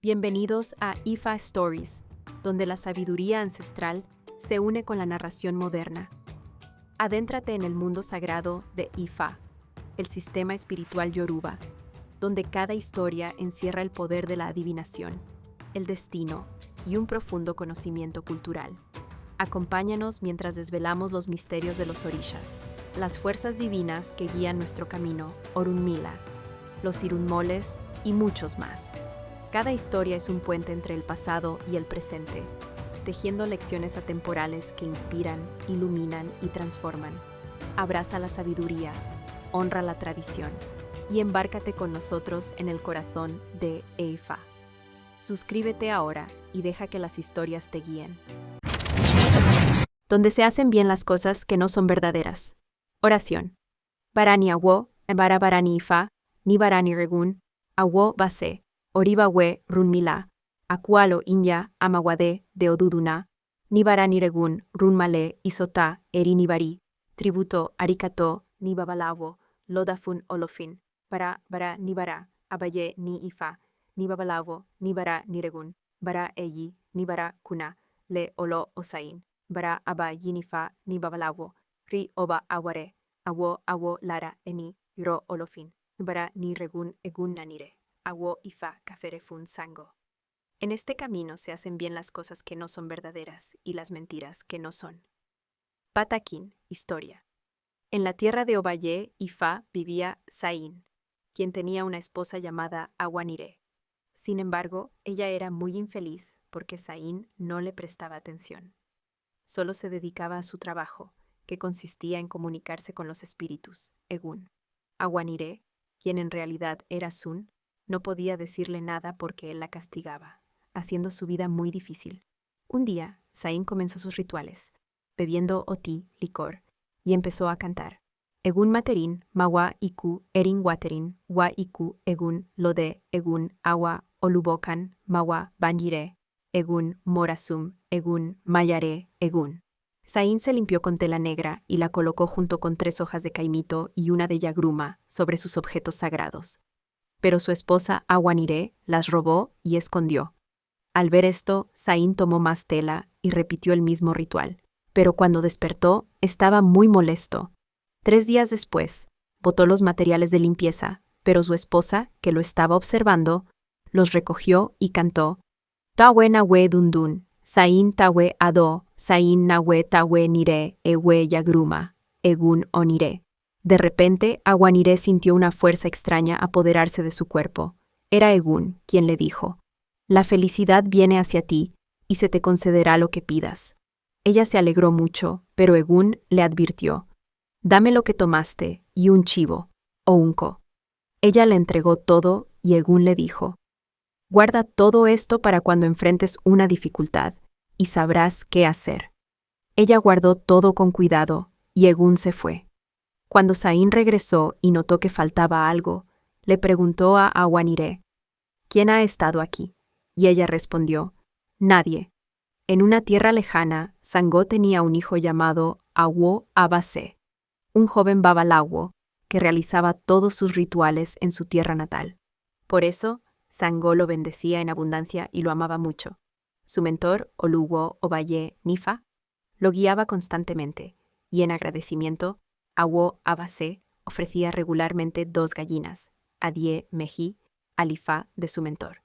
Bienvenidos a Ifa Stories, donde la sabiduría ancestral se une con la narración moderna. Adéntrate en el mundo sagrado de Ifa, el sistema espiritual yoruba, donde cada historia encierra el poder de la adivinación, el destino y un profundo conocimiento cultural. Acompáñanos mientras desvelamos los misterios de los orishas, las fuerzas divinas que guían nuestro camino, Orunmila, los irunmoles y muchos más. Cada historia es un puente entre el pasado y el presente, tejiendo lecciones atemporales que inspiran, iluminan y transforman. Abraza la sabiduría, honra la tradición y embárcate con nosotros en el corazón de Ifa. Suscríbete ahora y deja que las historias te guíen. Donde se hacen bien las cosas que no son verdaderas. Oración. Barani awo, bara barani Ifa, ni barani regun, awo base. Oriba we runmila, akualo inya amawade de oduduna, nibara niregun runmale isota erinibari, tributo arikato nibabalawo, lodafun olofin, bara nibara, abaye ni Ifa, nibabalawo, nibara niregun, bara eyi, nibara kuna, le olo osain, bara aba yinifa nibabalawo, ri oba aware, awo lara eni, ro olofin, bara niregun egun nanire. Awo Ifa Kaferefun Sango. En este camino se hacen bien las cosas que no son verdaderas y las mentiras que no son. Patakin, historia. En la tierra de Obaye, Ifa, vivía Sain, quien tenía una esposa llamada Awanire. Sin embargo, ella era muy infeliz porque Sain no le prestaba atención. Solo se dedicaba a su trabajo, que consistía en comunicarse con los espíritus, Egun. Awanire, quien en realidad era Sun, no podía decirle nada porque él la castigaba, haciendo su vida muy difícil. Un día, Sain comenzó sus rituales, bebiendo oti, licor, y empezó a cantar. Egun materin, mawa iku, erin waterin, wa iku, egun, lode, egun, awa, olubokan, mawa, banjire, egun, morasum, egun, mayare, egun. Sain se limpió con tela negra y la colocó junto con 3 hojas de caimito y una de yagruma sobre sus objetos sagrados. Pero su esposa Awanire las robó y escondió. Al ver esto, Sain tomó más tela y repitió el mismo ritual. Pero cuando despertó, estaba muy molesto. 3 días después, botó los materiales de limpieza, pero su esposa, que lo estaba observando, los recogió y cantó: Tawe nawe dundun, Sain tawe ado, Sain nawe tawe nire, ewe yagruma, egun onire. De repente, Awanire sintió una fuerza extraña apoderarse de su cuerpo. Era Egun quien le dijo: La felicidad viene hacia ti, y se te concederá lo que pidas. Ella se alegró mucho, pero Egun le advirtió: Dame lo que tomaste, y un chivo, o unco. Ella le entregó todo, y Egun le dijo: Guarda todo esto para cuando enfrentes una dificultad, y sabrás qué hacer. Ella guardó todo con cuidado, y Egun se fue. Cuando Sain regresó y notó que faltaba algo, le preguntó a Awanire: ¿Quién ha estado aquí? Y ella respondió: Nadie. En una tierra lejana, Sango tenía un hijo llamado Awo Abase, un joven babalawo que realizaba todos sus rituales en su tierra natal. Por eso, Sango lo bendecía en abundancia y lo amaba mucho. Su mentor, Oluwo Obaye Nifa, lo guiaba constantemente, y en agradecimiento, Awo Abase ofrecía regularmente 2 gallinas, Adie Meji, al Ifa de su mentor.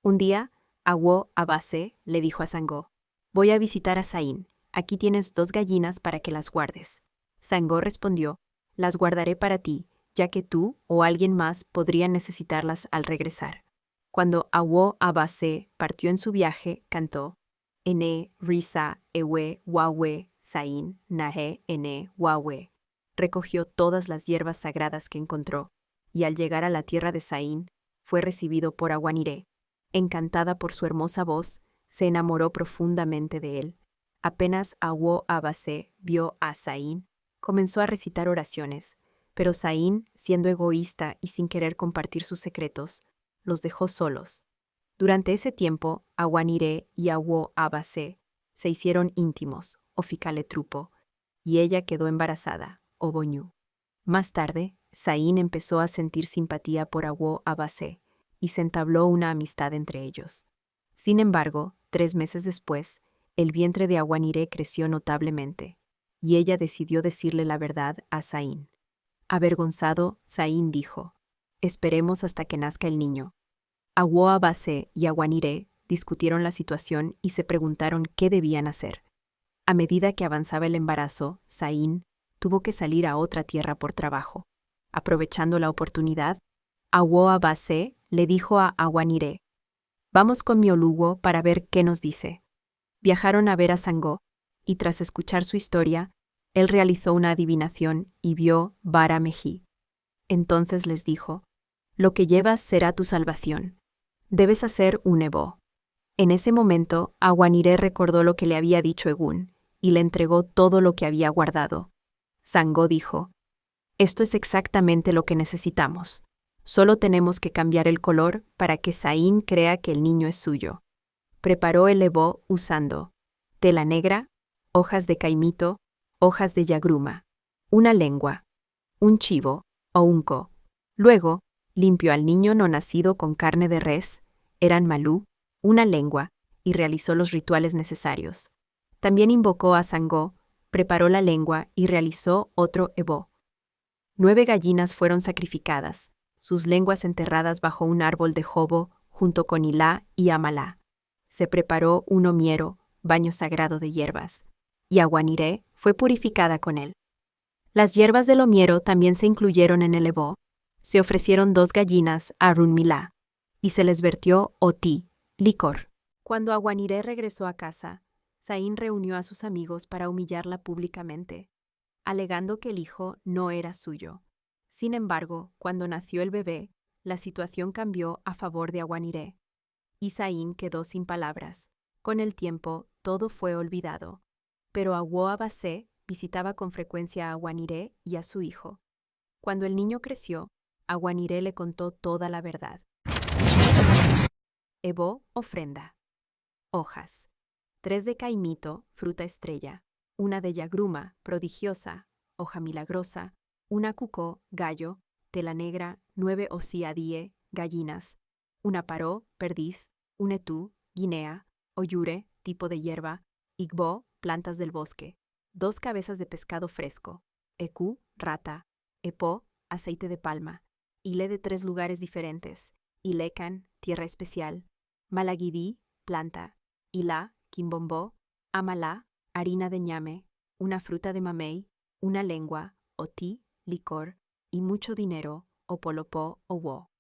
Un día, Awo Abase le dijo a Sango: Voy a visitar a Sain, aquí tienes 2 gallinas para que las guardes. Sango respondió: Las guardaré para ti, ya que tú o alguien más podrían necesitarlas al regresar. Cuando Awo Abase partió en su viaje, cantó: Ene, risa, ewe, wawe, Sain, nahe, ene, wawe. Recogió todas las hierbas sagradas que encontró, y al llegar a la tierra de Sain, fue recibido por Awanire. Encantada por su hermosa voz, se enamoró profundamente de él. Apenas Awo Abase vio a Sain, comenzó a recitar oraciones, pero Sain, siendo egoísta y sin querer compartir sus secretos, los dejó solos. Durante ese tiempo, Awanire y Awo Abase se hicieron íntimos, oficaletrupo, y ella quedó embarazada, Oboñu. Más tarde, Sain empezó a sentir simpatía por Awo Abase, y se entabló una amistad entre ellos. Sin embargo, 3 meses después, el vientre de Aguaniré creció notablemente, y ella decidió decirle la verdad a Saín. Avergonzado, Saín dijo: «Esperemos hasta que nazca el niño». Awoa-Basé y Aguaniré discutieron la situación y se preguntaron qué debían hacer. A medida que avanzaba el embarazo, Saín tuvo que salir a otra tierra por trabajo. Aprovechando la oportunidad, Awoa-Basé le dijo a Aguaniré: «Vamos con Miolugo para ver qué nos dice». Viajaron a ver a Sangó, y tras escuchar su historia, él realizó una adivinación y vio Bara Mejí. Entonces les dijo: «Lo que llevas será tu salvación. Debes hacer un ebó». En ese momento, Aguaniré recordó lo que le había dicho Egún, y le entregó todo lo que había guardado. Sangó dijo: «Esto es exactamente lo que necesitamos. Solo tenemos que cambiar el color para que Saín crea que el niño es suyo». Preparó el ebó usando tela negra, hojas de caimito, hojas de yagruma, una lengua, un chivo o un co. Luego, limpió al niño no nacido con carne de res, eran malú, una lengua, y realizó los rituales necesarios. También invocó a Sangó, preparó la lengua y realizó otro ebó. 9 gallinas fueron sacrificadas, sus lenguas enterradas bajo un árbol de jobo junto con Ilá y Amalá. Se preparó un omiero, baño sagrado de hierbas, y Aguaniré fue purificada con él. Las hierbas del omiero también se incluyeron en el ebó. Se ofrecieron 2 gallinas a Runmilá, y se les vertió otí, licor. Cuando Aguaniré regresó a casa, Saín reunió a sus amigos para humillarla públicamente, alegando que el hijo no era suyo. Sin embargo, cuando nació el bebé, la situación cambió a favor de Aguaniré, y Saín quedó sin palabras. Con el tiempo, todo fue olvidado, pero Awoa-Basé visitaba con frecuencia a Aguaniré y a su hijo. Cuando el niño creció, Aguaniré le contó toda la verdad. Ebó, ofrenda. Hojas. 3 de caimito, fruta estrella. 1 de yagruma, prodigiosa, hoja milagrosa. 1 cucó, gallo. Tela negra, 9 osiadie, gallinas. 1 paró, perdiz. 1 etú, guinea. Oyure, tipo de hierba. Igbó, plantas del bosque. 2 cabezas de pescado fresco. Ecú, rata. Epó, aceite de palma. Ile de 3 lugares diferentes. Ilecan, tierra especial. Malaguidí, planta. Ilá, quimbombó. Amalá, harina de ñame. 1 fruta de mamey. 1 lengua, otí, licor. Y mucho dinero, o polopó o wo.